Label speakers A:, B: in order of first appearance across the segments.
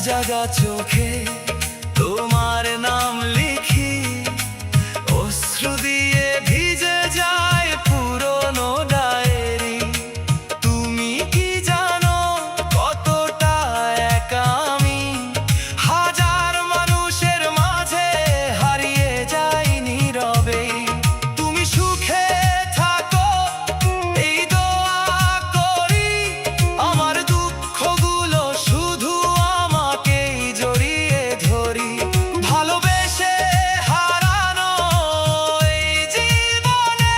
A: জাগা চোখে তোমার নাম লিখি, অশ্রু দিয়ে ভিজে যায় পুরনো ডায়েরি। তুমি কি জানো কতটা একা আমি, হাজার মানুষের মাঝে হারিয়ে যাই নীরবে। তুমি সুখে থাকো এই দোয়া করি, আমার দুঃখগুলো শুধু আমাকেই জড়িয়ে ধরি। ভালোবেসে হারানো এই জীবনে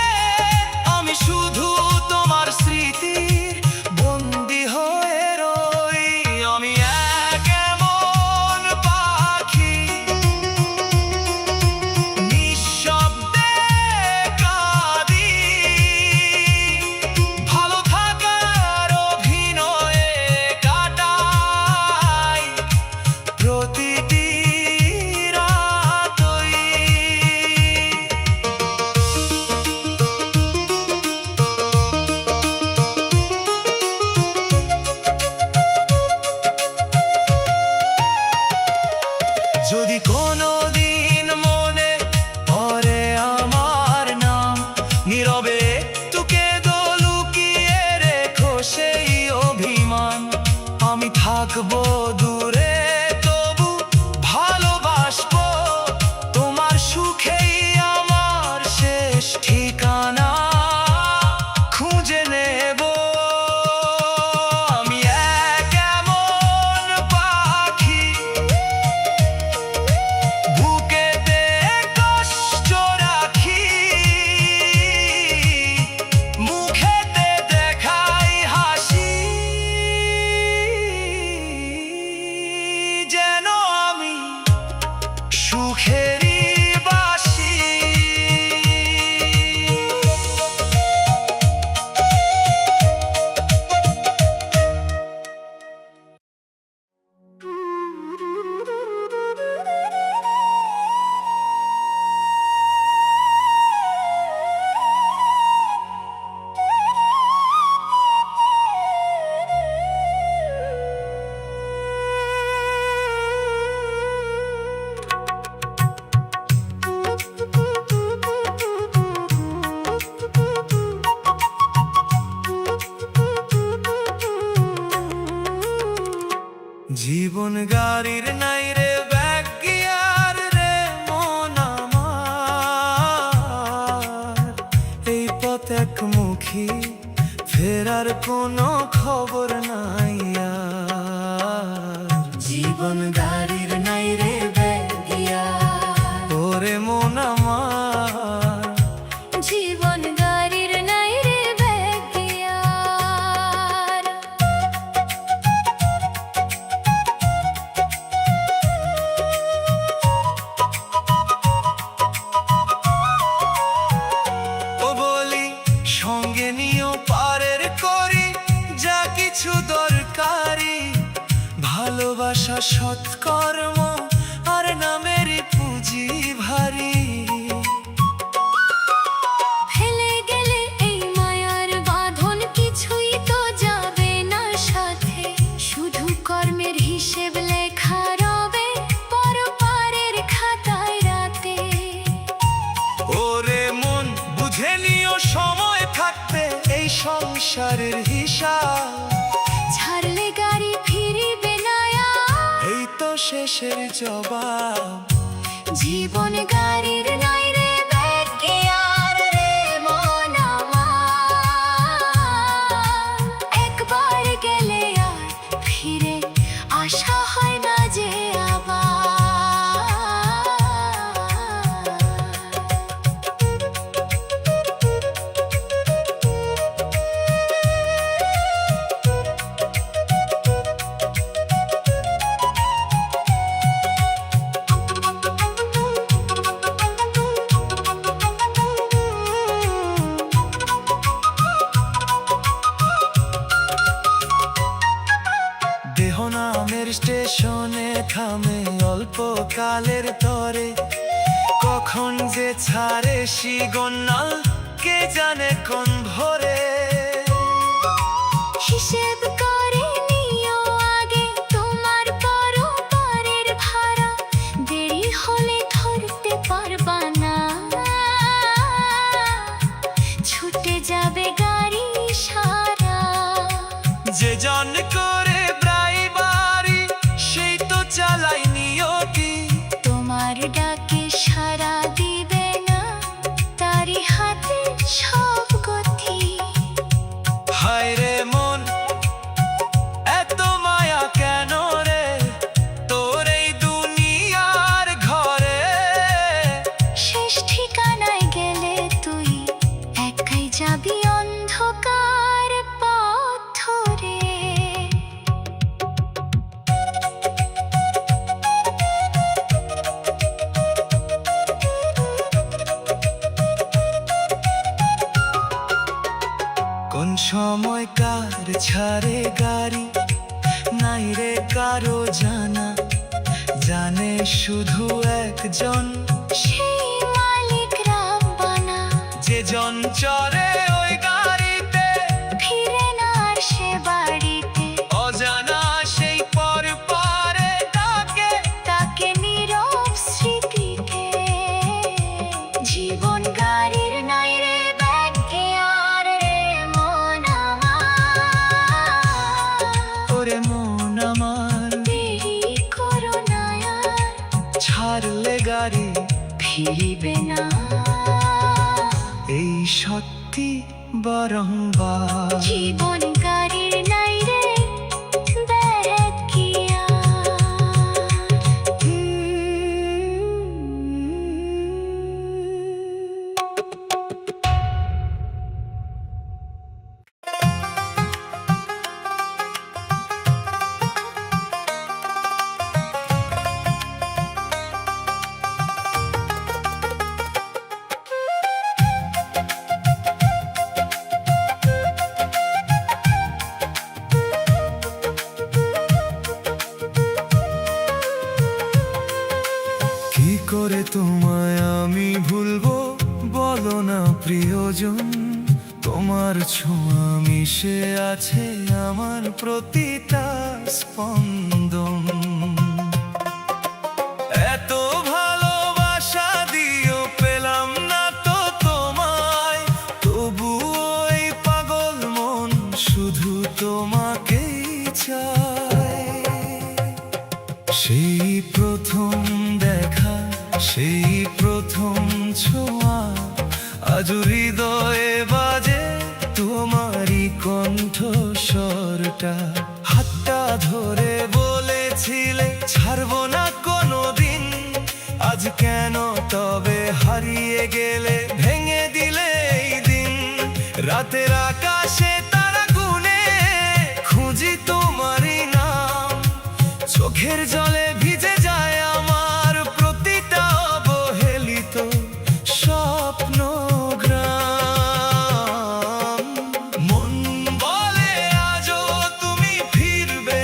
A: আমি শুধু তোমার স্মৃতির বন্দী হয়ে রই। আমি এক এমন পাখি, নিঃশব্দে কাঁদি, ভালো থাকার অভিনয়ে কাটাই প্রতিটি রাতই। যদি কোনোদিন মনে পড়ে আমার নাম, নীরবে একটু কেঁদো, লুকিয়ে রেখো সেই অভিমান। আমি থাকবো দূরে তবু ভালোবাসবো, তোমার সুখেই আমার শেষ ঠিকানা খুঁজে নেব। আমি এক এমন পাখি, বুকেতে কষ্ট রাখি, মুখেতে দেখাই হাসি, যেন আমি সুখেরই বাসি। জীবন গাড়ির নাই রে ব্যাগ গিয়ার রে মন আমার, এই পথ একমুখী, ফেরার কোনো খবর নাই আর। জীবন গাড়ির নাই রে ব্যাগ গিয়ার, ওরে মন আমার, জীবন গাড়ির নাই রে ব্যাগ গিয়ার। ও বলি সঙ্গে নিও পারের করি যা কিছু দরকারি, ভালোবাসা সৎকর্ম আর নামেরই পুঁজি ভারী। ফেলে গেলে এই মায়ার বাঁধন কিছুই তো যাবে না সাথে, শুধু কর্মের হিসেব লেখা রবে পরপারের খাতায় রাতে। ওরে মন বুঝে নিও সময় থাকতে এই সংসারের হিসাব, ছাড়লে গাড়ি ফিরিবে না আর, এই তো শেষের জবাব। জীবন গাড়ির নাই রে ব্যাগ গিয়ার রে মন আমার, একবার গেলে আর ফিরে আসা হয় না যে আবার। নামের স্টেশনে থামে অল্প কালের তরে, কখন যে ছাড়ে সিগন্যাল কে জানে কোন ভোরে। হিসেব করে নিও আগে তোমার পরম যে জন করে প্রায় বাড়ি সেই তো চালাই নিয়তি।
B: তোমার ডাকে সাড়া দিবে না তারি হাতে সব গতি।
A: হায় রে মন এত মায়া কেন রে তোর এই দুনিয়ার ঘরে।
B: শেষ ঠিকানায় গেলে তুই একাই যাবি অন্ধকার পথ ধরে।
A: কোন সময় কার ছাড়ে গাড়ি নাই রে কারো জানা, জানে শুধু একজন
B: সেই মালিক রাব্বানা।
A: যে জন চড়ে ওই গাড়িতে
B: ফিরে না আর সে বাড়িতে।
A: অজানা সেই পর পরে তাকে
B: তাকে নীরব স্মৃতিতে। জীবন গাড়ির নাই রে ব্যাগে আর রে মন আমার।
A: ওরে মন আমার
B: দেরি করো না আর,
A: ছাড়লে গাড়ি
B: ফিরিবে না।
A: এই সত্যি বারংবার।
B: জীবন গাড়ির নাই রে ব্যাগে আর।
A: কি করে তোমায় আমি ভুলবো বলো না প্রিয়জন। তোমার ছোঁয়া মিশে আছে আমার প্রতিটা স্পন্দন। এত ভালোবাসা দিও পেলাম না তো তোমায়, তবু ওই পাগল মন শুধু তোমাকেই চায়। সেই প্রথম দেখা সেই প্রথম ছোঁয়া আজ হৃদয়ে বাজে তোমারই কণ্ঠস্বরটা। হাতটা ধরে বলেছিলে ছাড়বো না কোনোদিন, আজ কেন তবে হারিয়ে গেলে ভেঙে দিলে এই দিন। রাতের আকাশে তারা গুনে খুঁজি তোমারই নাম, চোখের জলে ভিজে যায় আমার প্রতিটা অবহেলিত স্বপ্ন গ্রাম। মন বলে আজও তুমি ফিরবে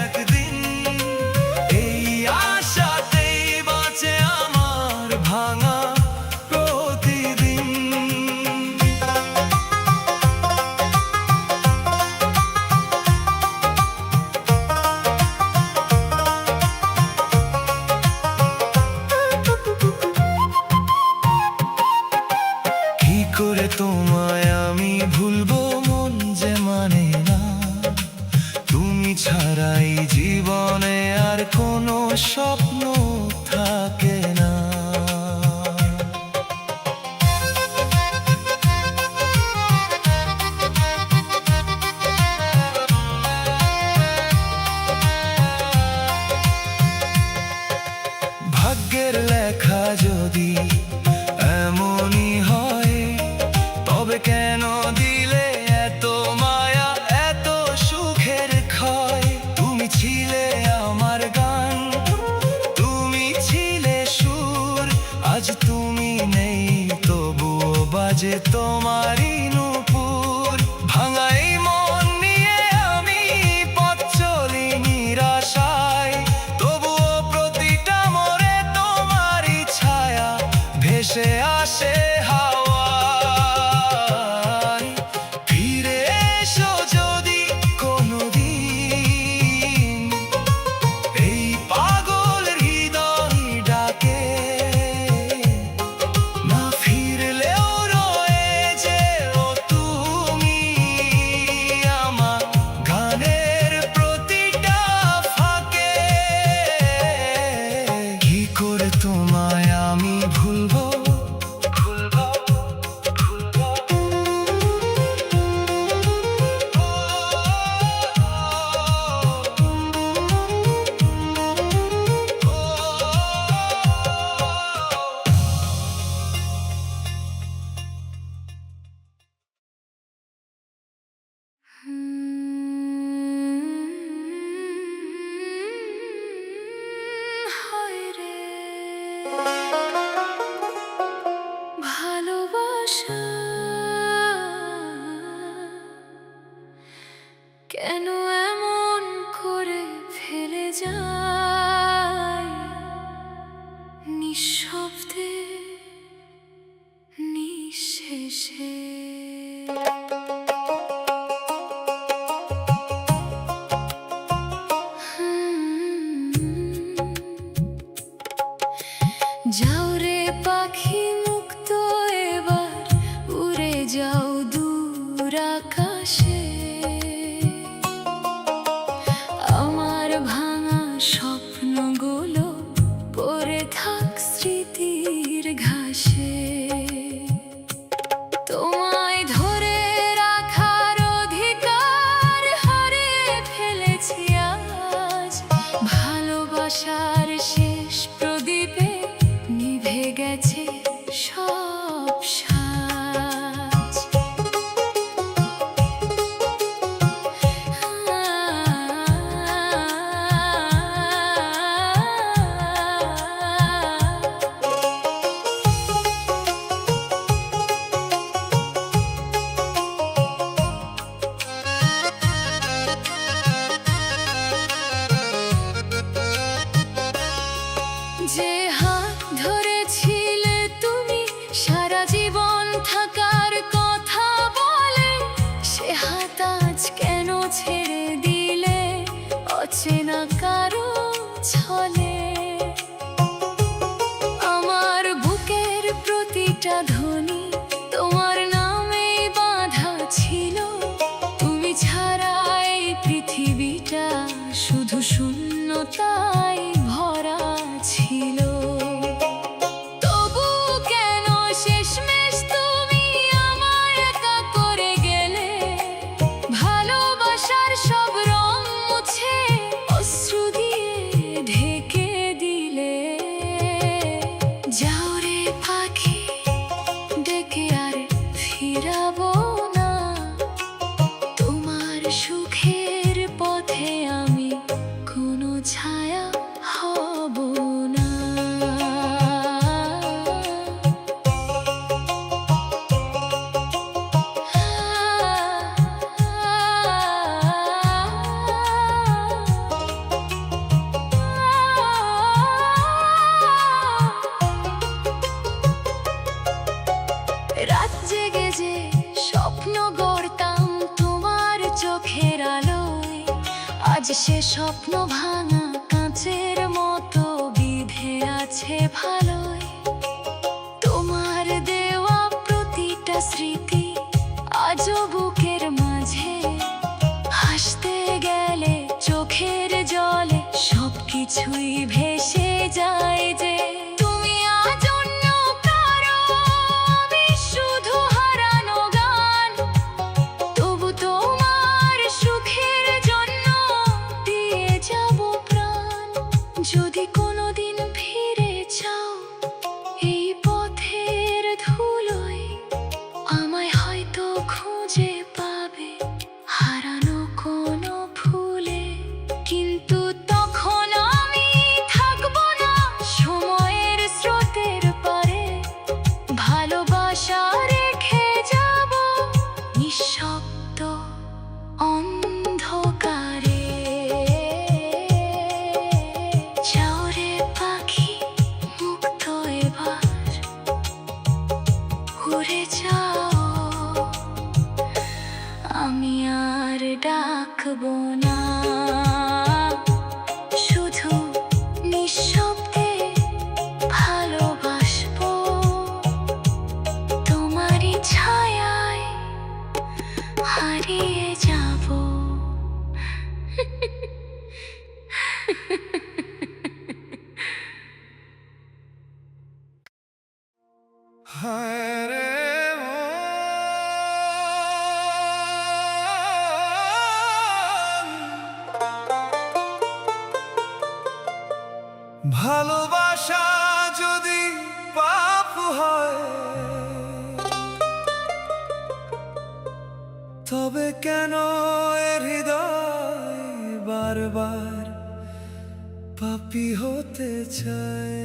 A: একদিন, এই আশাতেই বাঁচে আমার ভাঙা প্রতিদিন। কি করে তোমায় আমি ভুলবো মন যে মানে না, তুমি ছাড়াই জীবনে আর কোনো স্বপ্ন থাকে না। ভাগ্যের লেখা যদি এমনই হয়, তবে কেন দিলে এত মায়া এত সুখের ক্ষয়। তুমি ছিলে আমার গান,
B: কেন এমন করে ফেলে যায় নিঃশব্দে নিঃশেষে। যাও রে পাখি মুক্ত এবার উড়ে যাও দূর আকাশে। আমার ভাঙা স্বপ্নগুলো পড়ে থাক স্মৃতির ঘাসে। তোমায় ধরে রাখার অধিকার হারিয়ে ফেলেছি আজ। ভালোবাসার শেষ প্রদীপে নিভে গেছে সব সাজ। যে হাত ধরেছিলে তুমি সারা জীবন থাকার কথা বলে, সে হাত আজ কেন ছেড়ে দিলে অচেনা কারো ছলে। আমার বুকের প্রতিটা ধ্বনি তোমার নামেই বাঁধা ছিল। তুমি ছাড়া এই পৃথিবীটা শুধু শূন্যতায় ভরা ছিল। তবু কেন শেষমেশ তুমি আমায় একা করে গেলে? ভালোবাসার সব রং মুছে অশ্রু দিয়ে ঢেকে দিলে। যাও রে পাখি ডেকে আর ফিরাবো না। তোমার সুখের পথে আমি কোনো ছায়া হব না। রাত জেগে যে স্বপ্ন গড়তাম তোমার চোখের আলোয়, আজ সে স্বপ্ন ভাঙা কাঁচের মতো বিঁধে আছে ভালোই। তোমার দেওয়া প্রতিটা স্মৃতি আজও বুকের মাঝে। হাসতে গেলে চোখের জলে সবকিছুই ভেসে যায় যে। তুমি আজ অন্য কারো, আমি শুধু হারানো গান। তবু তোমার সুখের জন্য দিয়ে যাব প্রাণ। যদি কোনোদিন ফিরে চাও এই পথের ধুলোয়, আমায় হয়তো খুঁজে পাবে হারানো কোনো ভুলে। কিন্তু তখন আমি থাকবো না সময়ের স্রোতের পারে। ভালোবাসা রেখে যাব নিঃশব্দ অন্ধকারে। যাও রে পাখি মুক্ত এবার উড়ে যাও। আমি আর ডাকবো না, শুধু নিঃশব্দে ভালোবাসবো। তোমারই ছায়ায় হারিয়ে যাব।
A: হায় রে মন। ভালোবাসা যদি পাপ হয়, তবে কেন এর হৃদয় বারবার পাপী হতে চায়?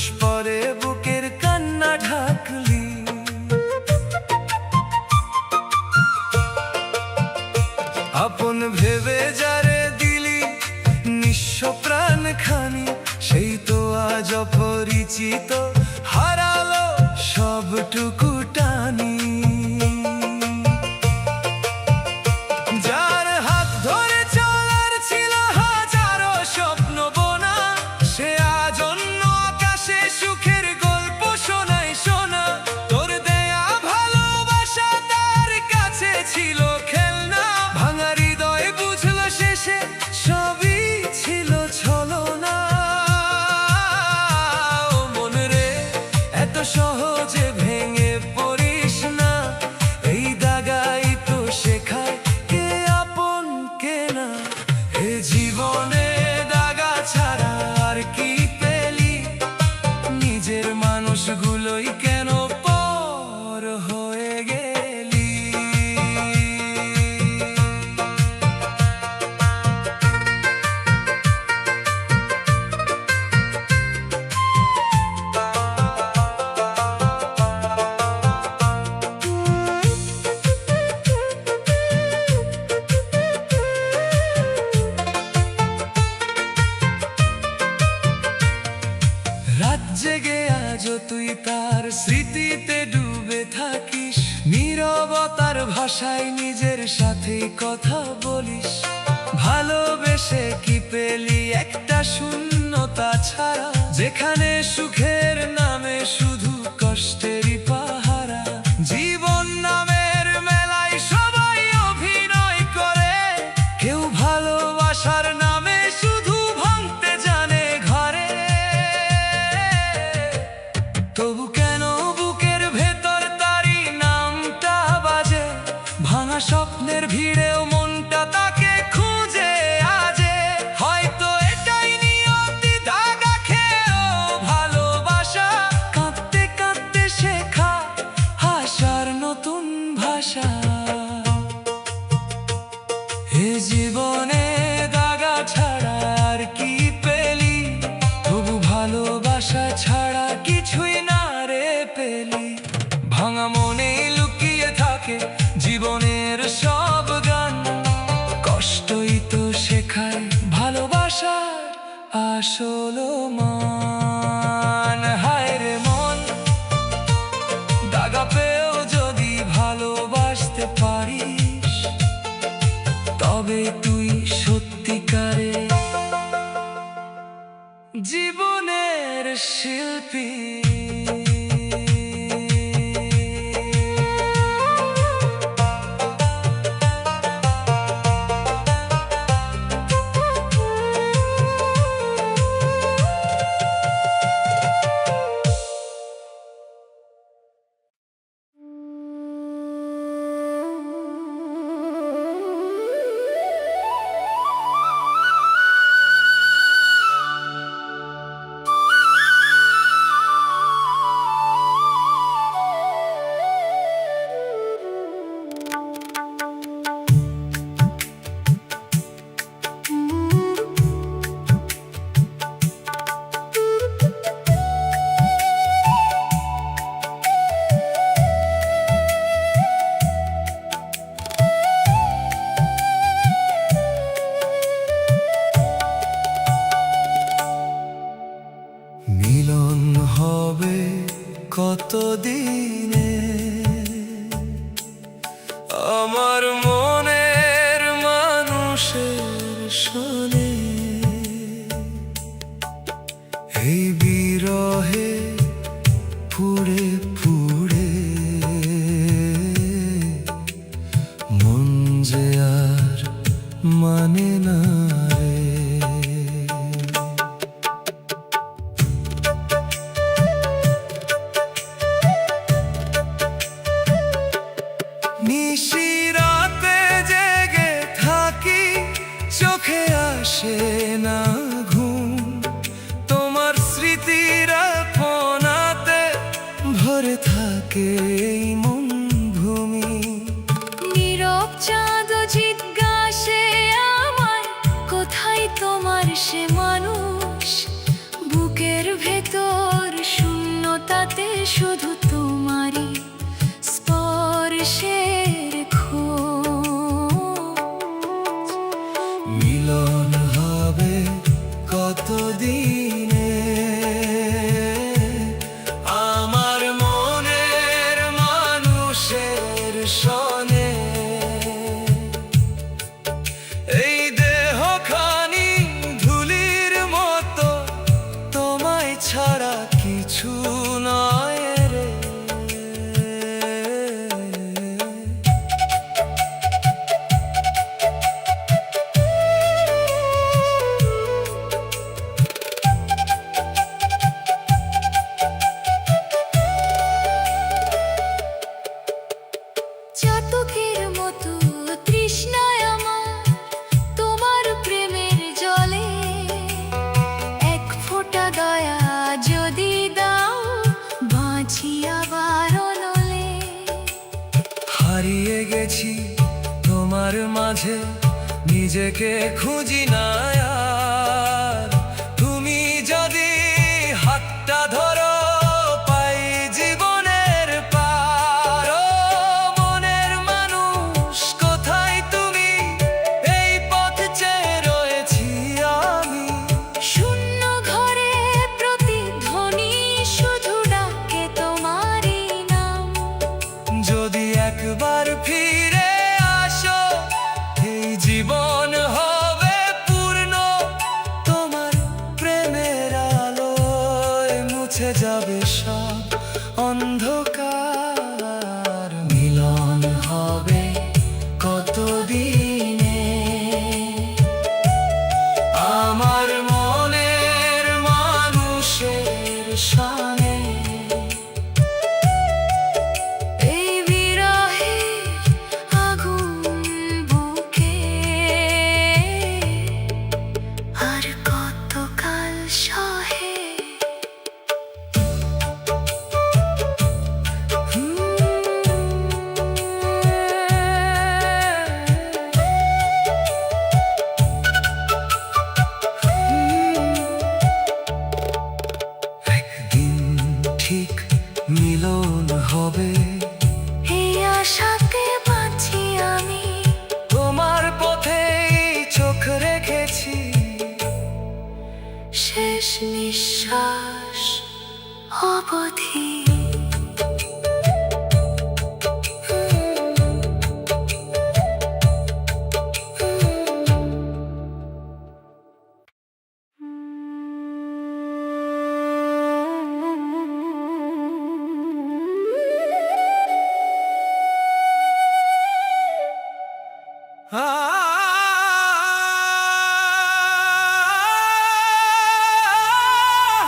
A: মুখোশ পরে বুকের কান্না ঢাকলি। আপন ভেবে যারে দিলি নিঃস্ব প্রাণ খানি, সেই তো আজ অপরিচিত, হারালো সবটুকু টানি। যার হাত ধরে চলার ছিল হাজারো স্বপ্ন বোনা, সে আজ অন্য আকাশে সুখের গল্প শোনায় শোনা। তোর দেয়া ভালোবাসা তার কাছে ছিল খেলনা, ভাঙা হৃদয় বুঝলো শেষে সবই ছিল ছলনা। ও মন রে, এত সহজে ভেঙে পড়িস না, এই দাগাই তো শেখায় কে আপন কে না। এ জীবনে দাগা ছাড়া আর কি পেলি, নিজের মানুষগুলোই কেন পর হয়ে গেলি। রাত জেগে আজও তুই তার স্মৃতিতে ডুবে থাকিস, নীরবতার ভাষায় নিজের সাথেই কথা বলিস। ভালোবেসে কি পেলি একটা শূন্যতা ছাড়া, যেখানে সুখের নামে শুধু কষ্টেরই পাহারা। জীবন নামের মেলায় সবাই অভিনয় করে, কেউ ভালোবাসার নামে শুধু ভাঙতে জানে ঘরে। তবু কেন বুকের ভেতর তারি নামটা বাজে, ভাঙা স্বপ্নের ভিড়েও মনটা তাকে খুঁজে আজে। হয়তো এটাই নিয়তি, দাগা খেয়েও ভালোবাসা, কাঁদতে কাঁদতে শেখা হাসার নতুন ভাষা। এ জীবনে দাগা ছাড়া আর কি পেলি, তবু ভালোবাসা ছাড়া কিছুই না রে পেলি। ভাঙা মনে লুকিয়ে থাকে জীবনের সব গান, কষ্টই তো শেখায় ভালোবাসার আসল মান। হায় রে মন, দাগা পেয়েও যদি ভালোবাসতে পারিস, তবে তুই সত্যিকারে জীবনের শিল্পী। মিলন হবে কতদিনে আমার মনের মানুষের শোনে, এই বিরহে পুড়ে পুড়ে মন যে আর মানে না রে। নিশিরাতে জেগে থাকি, চোখে আসে না ঘুম, তোমার স্মৃতির ফোনাতে ভরে থাকে এই মন ভূমি।
B: নীরব চাঁদ জিজ্ঞাসে আমায়, কোথায় তোমার সে মানুষ, বুকের ভেতর চাতকের মতো তৃষ্ণায় আমার তোমার প্রেমের জলে। এক ফোঁটা দয়া যদি দাও, বাঁচি আবার অনলে।
A: হারিয়ে গেছি তোমার মাঝে, নিজেকে খুঁজি না আর। তুমি যদি হাতটা ধরো, পাই জীবনের পার। ও মনের মানুষ কোথায় তুমি, এই পথ চেয়ে রয়েছি আমি।
B: শূন্য ঘরে প্রতিধ্বনি শুধু ডাকে তোমারই নাম।
A: যদি একবার ফিরে আসো, এই জীবন হবে পূর্ণ। তোমার প্রেমের আলোয় মুছে যাবে সব অন্ধকার। মিলন হবে কতদিনে আমার মনের মানুষের সামনে।
B: এই বিরহের আগুন বুকে আর কতকাল সহে।
A: একদিন ঠিক মিলন হবে,
B: এই আশাতে বাঁচি আমি।
A: তোমার পথেই চোখ রেখেছি।
B: শেষ নিঃশ্বাস অবধি।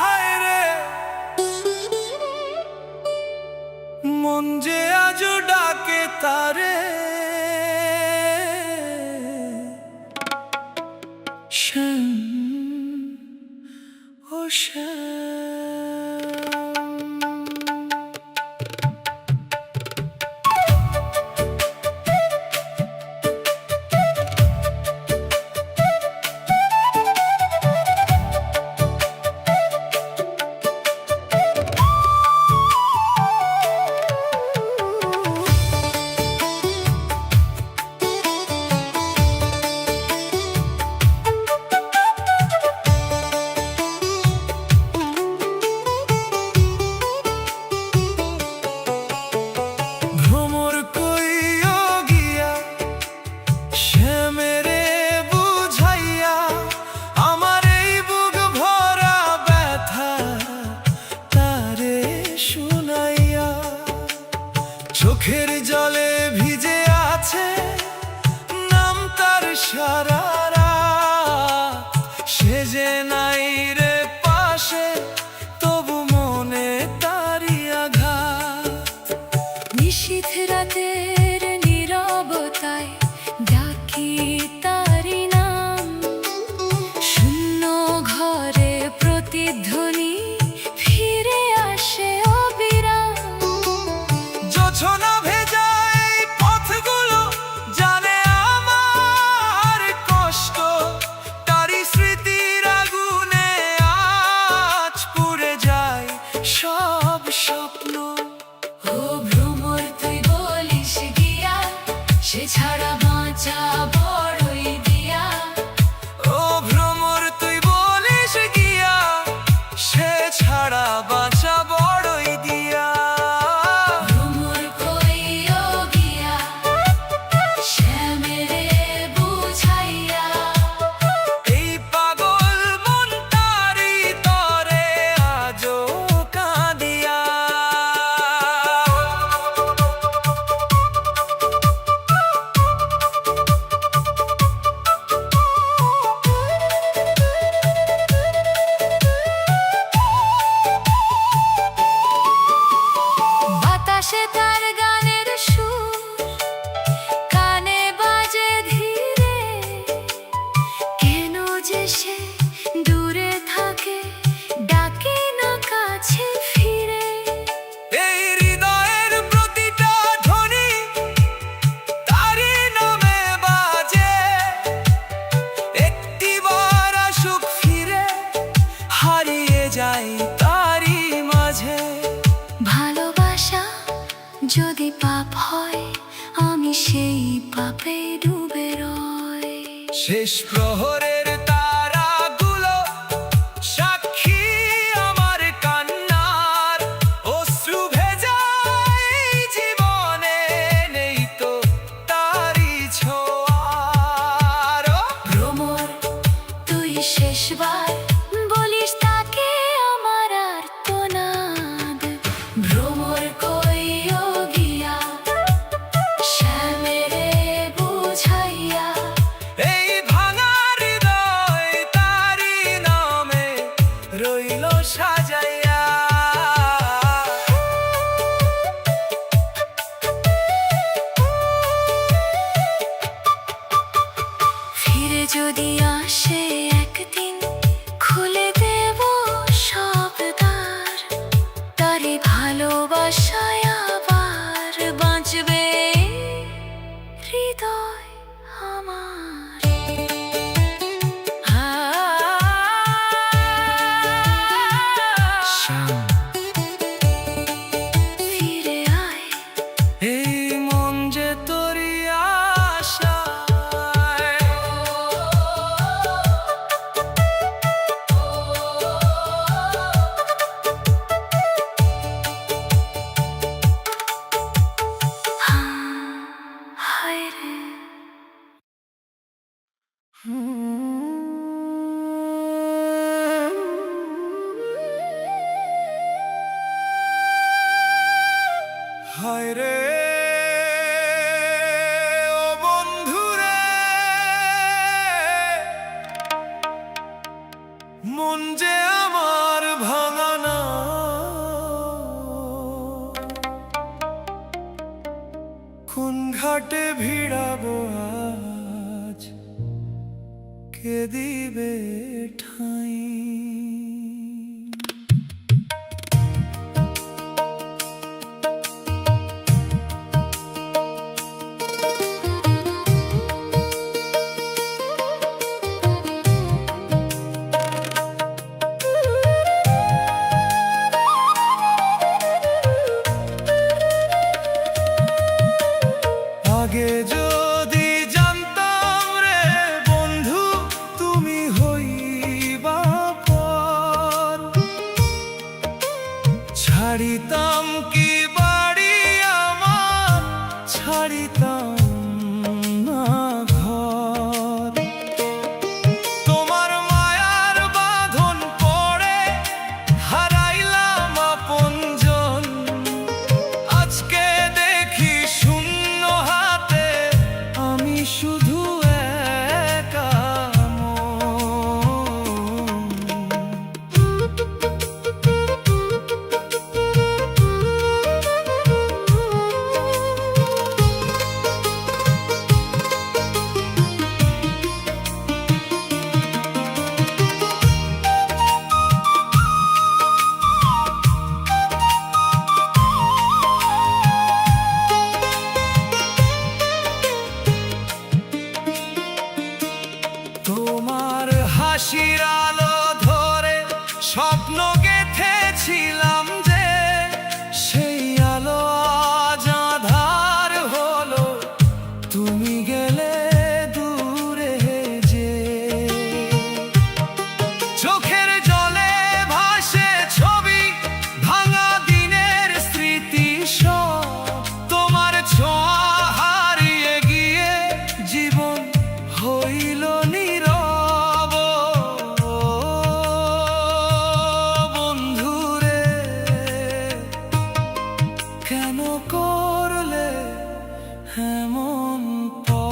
A: হায় রে, মন যে আজও ডাকে তারে। শ্যাম, ও শ্যাম। ভ্রমর কইও গিয়া, শ্যামেরে বুঝাইয়া, আমার এই বুক ভরা ব্যথা তারে শুনাইয়া। চোখের জলে ভিজে আছে নাম তার সারা রাত। সে যে নাই রে পাশে, তবু মনে তারি আঘাত।
B: নিশীথ রাতের নীরবতায় ডাকি তারি নাম। শূন্য ঘরে প্রতিধ্বনি ফিরে আসে অবিরাম।
A: জোছনা ভেজা এই পথগুলো জানে আমার কষ্ট। তারি স্মৃতির আগুনে আজ পুড়ে যায় সব স্বপ্ন।
B: ও ভ্রমর তুই বলিস গিয়া, সে ছাড়া বাঁচা বড়ই দিয়া।
A: ও ভ্রমর তুই বলিস গিয়া, সে ছাড়া বাঁচা বড়ই দিয়া।
B: ভ্রমর কইও গিয়া, শ্যামেরে বুঝাইয়া।
A: এই পাগল মন তারি তরে আজও কাঁদিয়া।
B: পাপে ডুবে রয়।
A: শেষ প্রহরের তারাগুলো সাক্ষী আমার কান্নার, অশ্রু ভেজা এই জীবনে নেই তো তারি ছোঁয়ার।
B: ভ্রমর তুই শেষবার বলিস তাকে আমার আর্তনাদ। ভ্রমর কইও গিয়া শ্যামেরে বুঝাইয়া,
A: এই ভাঙা হৃদয় তারি নামে রইল সাজাইয়া।
B: ফিরে যদি আসে একদিন খুলে দেব সব দ্বার। তারি ভালোবাসায় আবার বাঁচবে হৃদয় আমার।
A: শ্যাম,
B: ফিরে আয়,
A: এই মন যে তোরি আশায়।
B: হায় রে।
A: হায় রে ও বন্ধুরে, মন যে আমার ভাঙানা, কোন ঘাটে ভিড়াবো আজ, কে দিবে ঠাঁই। আগে যদি জানতাম রে বন্ধু তুমি হইবা পর, ছাড়িতাম কি বাড়ি আমার, ছাড়িতাম না ঘর। তোমার মায়ার বাঁধন পড়ে হারাইলাম আপনজন, আজকে দেখি শূন্য হাতে আমি শুধু একা মন। তোমার হাসির আলো ধরে স্বপ্ন গেঁথেছিলাম যে, সেই আলো আজ আঁধার হলো, তুমি গেলে দূরে যে। চোখের জলে ভাসে ছবি ভাঙা দিনের স্মৃতি সব, তোমার ছোঁয়া হারিয়ে গিয়ে জীবন হইল নীরব। বন্ধুরে কেন করলে এমন পর?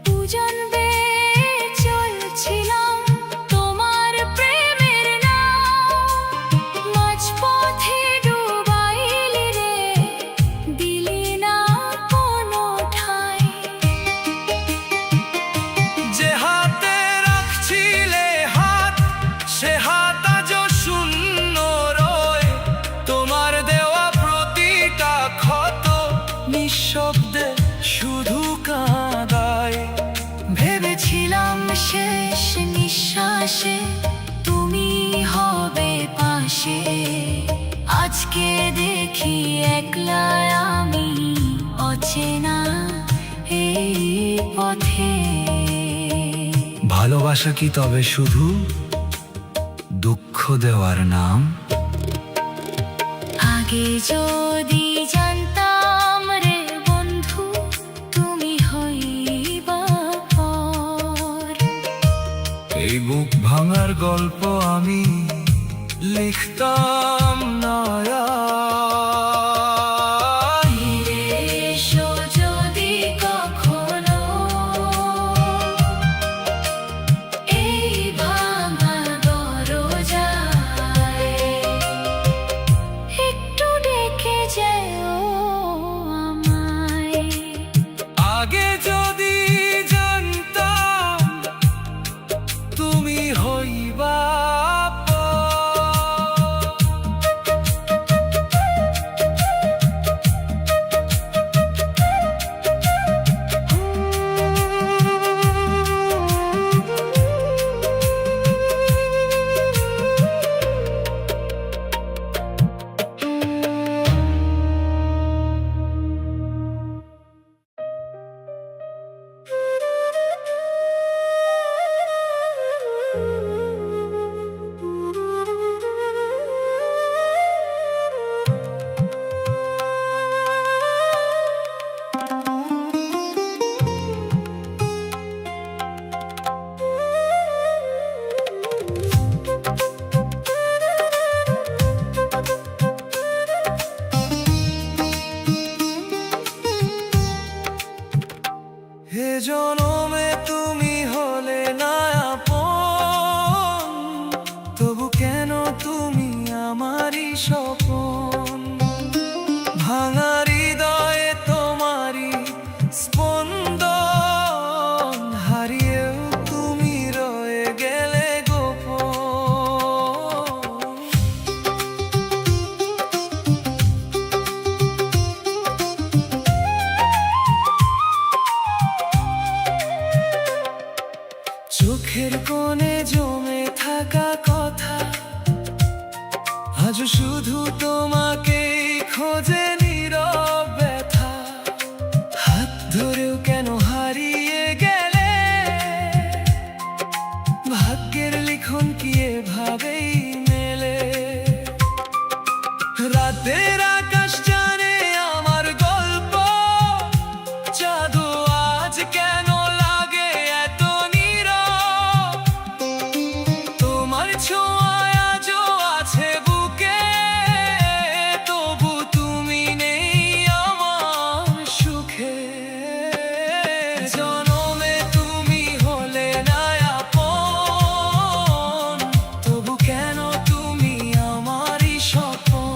B: দুজনবে চলছিলাম তোমার প্রেমের নাও, মাঝপথে ডুবাইলি রে, দিলি না আকাশে তুমি হবে পাশে। আজকে দেখি একলা আমি অচেনা এই পথে।
A: ভালোবাসা কি তবে শুধু দুঃখ দেওয়ার নাম?
B: আগে যদি জানতাম রে বন্ধু তুমি হইবা পর।
A: এই বুক ভাঙার গল্প আমি লিখতাম না আর।
B: ফিরে এসো যদি কখনো এই ভাঙা দরজায়, একটু ডেকে যেও আমায়।
A: আগে যদি জানতাম তুমি হইবা পর। হে জনমে তুমি হলে না আপন, তবু কেন তুমি আমারই স্বপন। ভাঙা হৃদয়ে তোমারই স্পন্দন, হারিয়েও তুমি রয়ে গেলে গোপন। চোখের কোণে জমে থাকা কথা আজ শুধু তোমাকেই খোঁজে নীরব ব্যথা। হাত ধরেও কেন হারিয়ে গেলে, ভাগ্যের লিখন কি এভাবেই মেলে? রাতের আকাশ জানে আমার গল্প, জাদু আজ কেন লাগে এত নীরব? তোমার ছোঁয়ায় আজও আছে বুকে, তবু তুমি নেই আমার সুখে। জনমে তুমি হলে না আপন, তবু কেন তুমি আমারই স্বপন।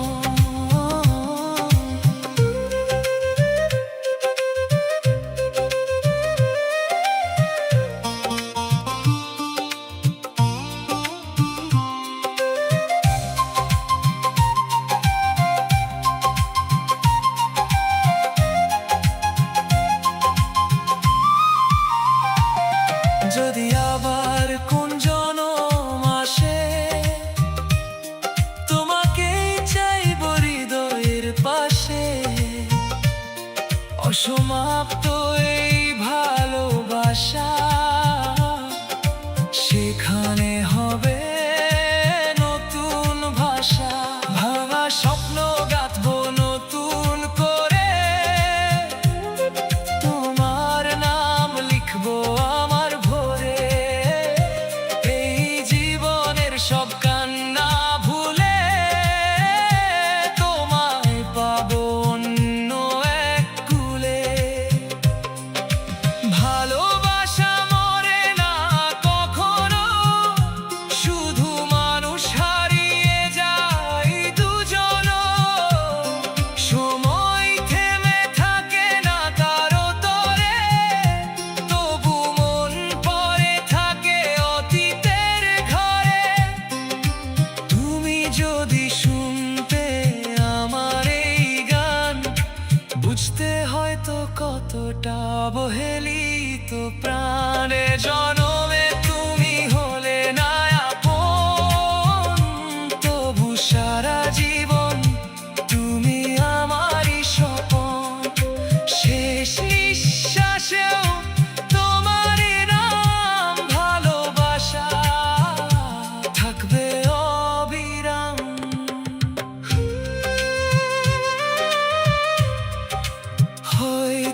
A: যদি আবার কোন জনম আসে, তোমাকেই চাইব হৃদয়ের পাশে। অসমাপ্ত এই ভালোবাসা, সেখানে হবে নতুন ভাষা। ভাঙা স্বপ্ন গাঁথব নতুন করে, তোমার নাম লিখবো আমার ভোরে। এই জীবনের সব কান্না ভুলে, তোমায় পাবো অন্য এক কুলে। ভালোবাসা মরে না কখনো, শুধু মানুষ হারিয়ে যায় দুজন। সময় থেমে থাকে না কারো তরে, তবু মন পড়ে থাকে অতীতের ঘরে। তুমি যদি শুনতে আমার এই গান, বুঝতে হয়তো কতটা অবহেলিত প্রাণে। জনমে তুমি হলে না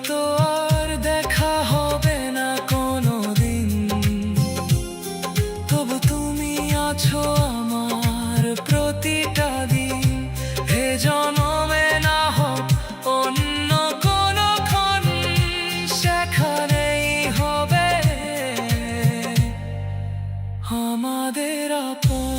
A: হয়তো আর দেখা হবে না কোনোদিন, তবু তুমি আছো আমার প্রতিটা দিন। এ জনমে না হোক অন্য কোনো ক্ষণ, সেখানেই হবে আমাদের আপন।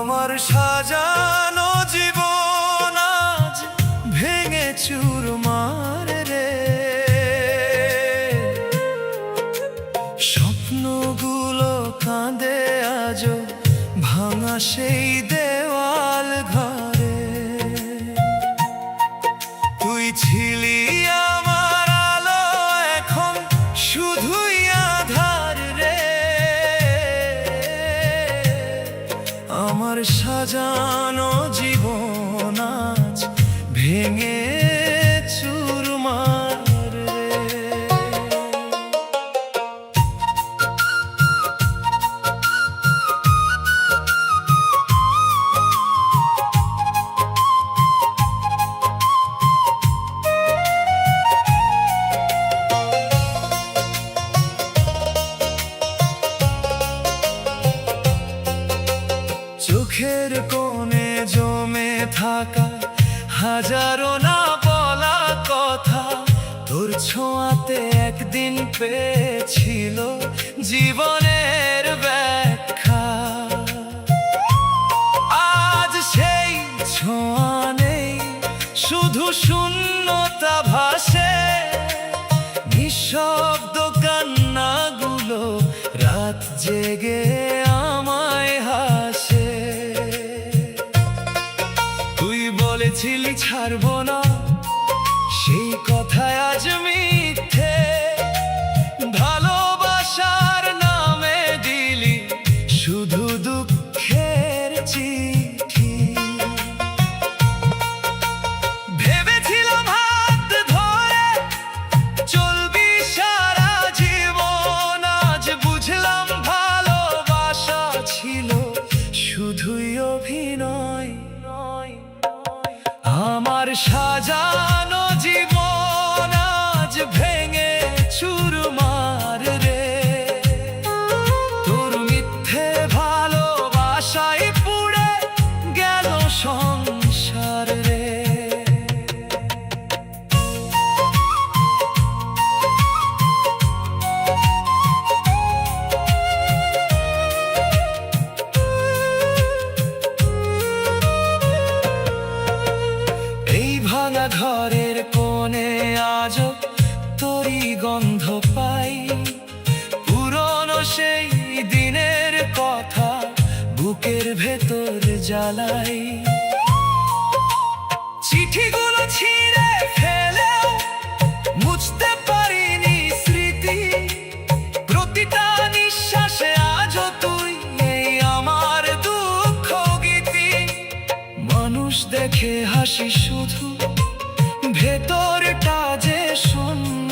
A: আমার সাজানো জীবন আজ ভেঙে চুরমার রে, স্বপ্নগুলো কাঁদে আজও ভাঙা সেই দেওয়াল ঘরে। তুই ছিলি আমার আলো, এখন শুধুই আধার রে। আমার সাজানো জীবন আজ ভেঙে চুরমার রে। চোখের কোণে জমে থাকা হাজারো না বলা কথা, তোর ছোঁয়াতে একদিন পেয়েছিল জীবনের ব্যাখ্যা। আজ সেই ছোঁয়া নেই, শুধু শূন্যতা ভাসে। নিঃশব্দ কান্নাগুলো রাত জেগে আমায় হাসে। তুই বলেছিলি ছাড়বো না, সেই কথায় আজ মিথ্যে। ভালোবাসার নামে দিলি শুধু দুঃখের চিঠি। ভেবেছিলাম হাত ধরে চলবি সারা জীবন, আজ বুঝলাম ভালোবাসা ছিল শুধুই অভিনয়। আমার সাজানো জীবন আজ ভেঙে চুরমার রে। তোর মিথ্যে ভালোবাসায় পুড়ে গেল সংসার রে। ভাঙা ঘরের কোণে আজও তোরই গন্ধ পাই। পুরনো সেই দিনের কথা বুকের ভেতর জ্বালাই। চিঠিগুলো ছিঁড়ে ফেলেও মুছতে পারিনি স্মৃতি। প্রতিটা নিঃশ্বাসে আজও তুই এই আমার দুঃখ গীতি। মানুষ দেখে হাসি শুধু, ভেতরটা যে শূন্য।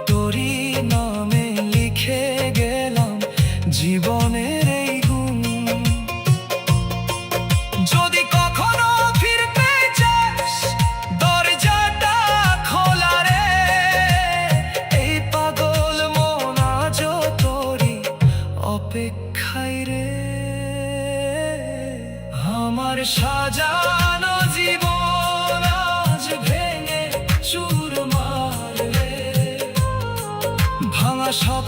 A: তোরই নামে লিখে গেলাম জীবনের এই গুণ। যদি কখনো ফিরতে চাস দরজাটা খোলা রে। এই পাগল মন আজও তোরই অপেক্ষায় রে। আমার সাজানো জীবন আজ ভেঙে চুরমার রে। ভাঙা সব